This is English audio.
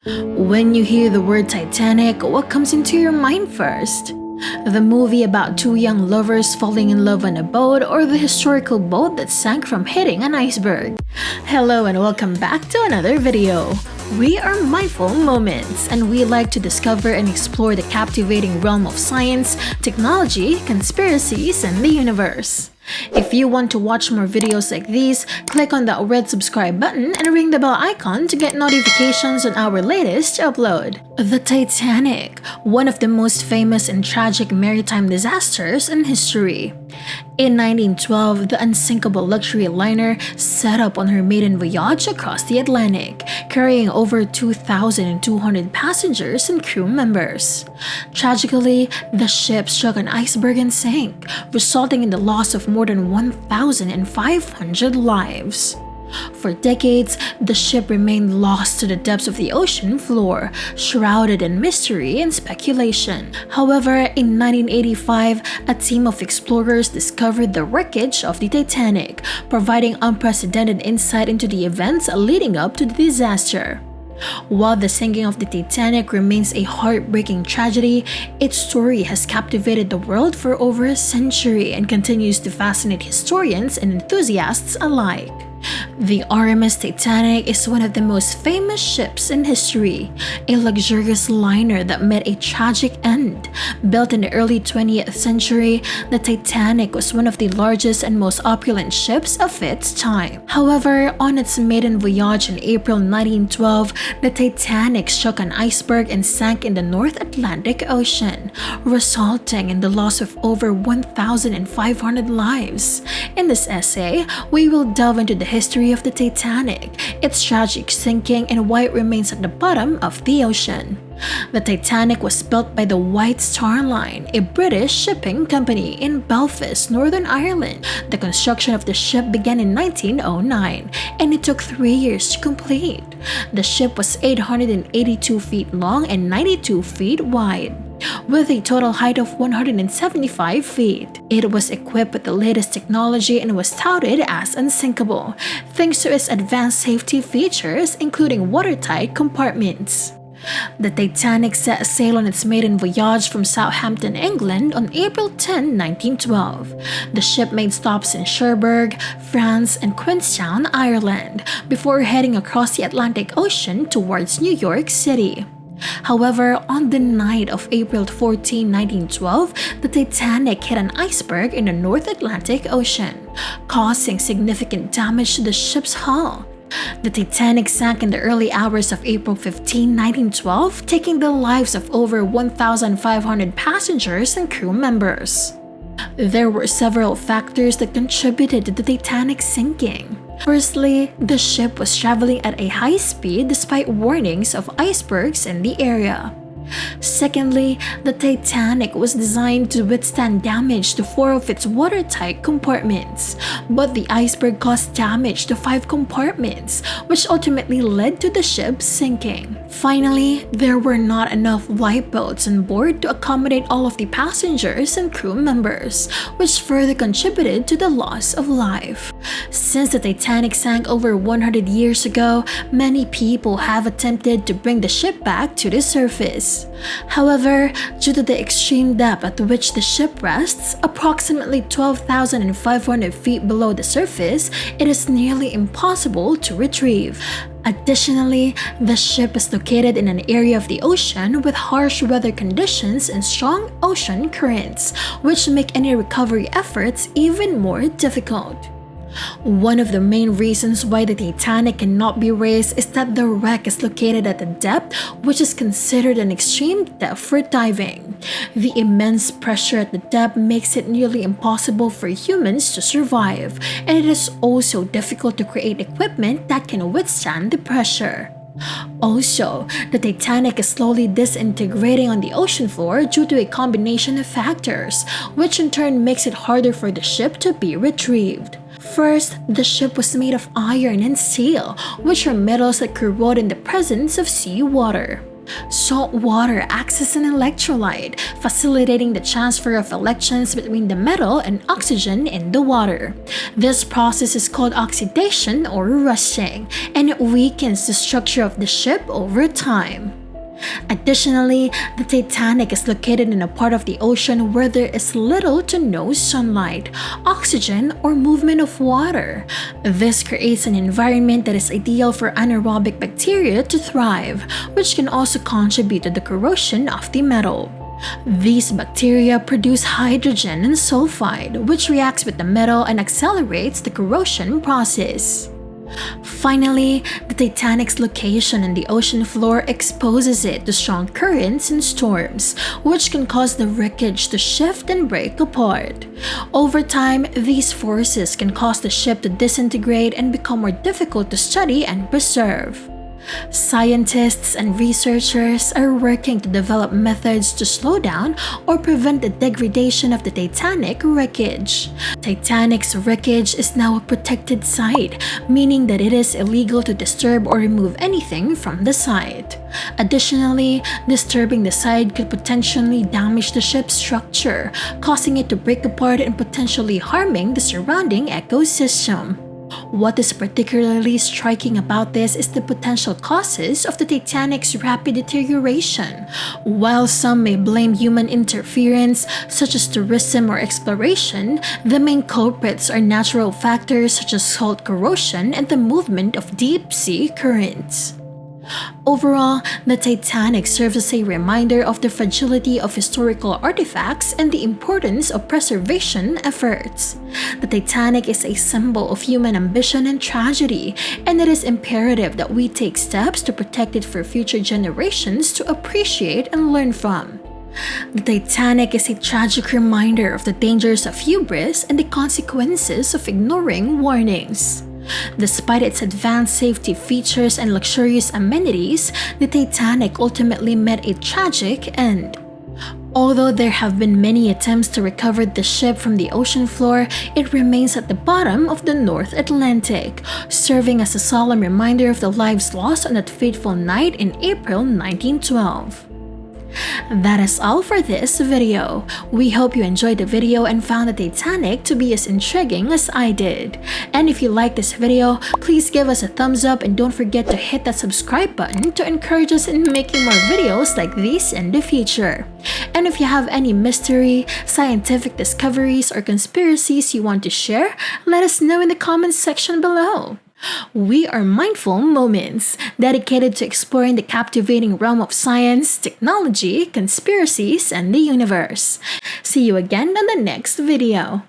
When you hear the word Titanic, what comes into your mind first? The movie about two young lovers falling in love on a boat, or the historical boat that sank from hitting an iceberg? Hello and welcome back to another video. We are Mindful Moments, and we like to discover and explore the captivating realm of science, technology, conspiracies, and the universe. If you want to watch more videos like these, click on that red subscribe button and ring the bell icon to get notifications on our latest upload. The Titanic, one of the most famous and tragic maritime disasters in history. In 1912, the unsinkable luxury liner set up on her maiden voyage across the Atlantic, carrying over 2,200 passengers and crew members. Tragically, the ship struck an iceberg and sank, resulting in the loss of more than 1,500 lives. For decades, the ship remained lost to the depths of the ocean floor, shrouded in mystery and speculation. However, in 1985, a team of explorers discovered the wreckage of the Titanic, providing unprecedented insight into the events leading up to the disaster. While the sinking of the Titanic remains a heartbreaking tragedy, its story has captivated the world for over a century and continues to fascinate historians and enthusiasts alike. The RMS Titanic is one of the most famous ships in history, a luxurious liner that met a tragic end. Built in the early 20th century, the Titanic was one of the largest and most opulent ships of its time. However, on its maiden voyage in April 1912, the Titanic struck an iceberg and sank in the North Atlantic Ocean, resulting in the loss of over 1,500 lives. In this essay, we will delve into the history of the Titanic, its tragic sinking, and why it remains at the bottom of the ocean. The Titanic was built by the White Star Line, a British shipping company in Belfast, Northern Ireland. The construction of the ship began in 1909, and it took 3 years to complete. The ship was 882 feet long and 92 feet wide, with a total height of 175 feet. It was equipped with the latest technology and was touted as unsinkable, thanks to its advanced safety features, including watertight compartments. The Titanic set sail on its maiden voyage from Southampton, England on April 10, 1912. The ship made stops in Cherbourg, France, and Queenstown, Ireland, before heading across the Atlantic Ocean towards New York City. However, on the night of April 14, 1912, the Titanic hit an iceberg in the North Atlantic Ocean, causing significant damage to the ship's hull. The Titanic sank in the early hours of April 15, 1912, taking the lives of over 1,500 passengers and crew members. There were several factors that contributed to the Titanic sinking. Firstly, the ship was traveling at a high speed despite warnings of icebergs in the area. Secondly, the Titanic was designed to withstand damage to 4 of its watertight compartments, but the iceberg caused damage to 5 compartments, which ultimately led to the ship sinking. Finally, there were not enough lifeboats on board to accommodate all of the passengers and crew members, which further contributed to the loss of life. Since the Titanic sank over 100 years ago, many people have attempted to bring the ship back to the surface. However, due to the extreme depth at which the ship rests, approximately 12,500 feet below the surface, it is nearly impossible to retrieve. Additionally, the ship is located in an area of the ocean with harsh weather conditions and strong ocean currents, which make any recovery efforts even more difficult. One of the main reasons why the Titanic cannot be raised is that the wreck is located at a depth which is considered an extreme depth for diving. The immense pressure at the depth makes it nearly impossible for humans to survive, and it is also difficult to create equipment that can withstand the pressure. Also, the Titanic is slowly disintegrating on the ocean floor due to a combination of factors, which in turn makes it harder for the ship to be retrieved. First, the ship was made of iron and steel, which are metals that corrode in the presence of seawater. Salt water acts as an electrolyte, facilitating the transfer of electrons between the metal and oxygen in the water. This process is called oxidation or rusting, and it weakens the structure of the ship over time. Additionally, the Titanic is located in a part of the ocean where there is little to no sunlight, oxygen, or movement of water. This creates an environment that is ideal for anaerobic bacteria to thrive, which can also contribute to the corrosion of the metal. These bacteria produce hydrogen and sulfide, which reacts with the metal and accelerates the corrosion process. Finally, the Titanic's location in the ocean floor exposes it to strong currents and storms, which can cause the wreckage to shift and break apart. Over time, these forces can cause the ship to disintegrate and become more difficult to study and preserve. Scientists and researchers are working to develop methods to slow down or prevent the degradation of the Titanic wreckage. Titanic's wreckage is now a protected site, meaning that it is illegal to disturb or remove anything from the site. Additionally, disturbing the site could potentially damage the ship's structure, causing it to break apart and potentially harming the surrounding ecosystem. What is particularly striking about this is the potential causes of the Titanic's rapid deterioration. While some may blame human interference, such as tourism or exploration, the main culprits are natural factors such as salt corrosion and the movement of deep-sea currents. Overall, the Titanic serves as a reminder of the fragility of historical artifacts and the importance of preservation efforts. The Titanic is a symbol of human ambition and tragedy, and it is imperative that we take steps to protect it for future generations to appreciate and learn from. The Titanic is a tragic reminder of the dangers of hubris and the consequences of ignoring warnings. Despite its advanced safety features and luxurious amenities, the Titanic ultimately met a tragic end. Although there have been many attempts to recover the ship from the ocean floor, it remains at the bottom of the North Atlantic, serving as a solemn reminder of the lives lost on that fateful night in April 1912. That is all for this video. We hope you enjoyed the video and found the Titanic to be as intriguing as I did. And if you like this video, please give us a thumbs up and don't forget to hit that subscribe button to encourage us in making more videos like these in the future. And if you have any mystery, scientific discoveries, or conspiracies you want to share, let us know in the comments section below. We are Mindful Moments, dedicated to exploring the captivating realm of science, technology, conspiracies, and the universe. See you again on the next video.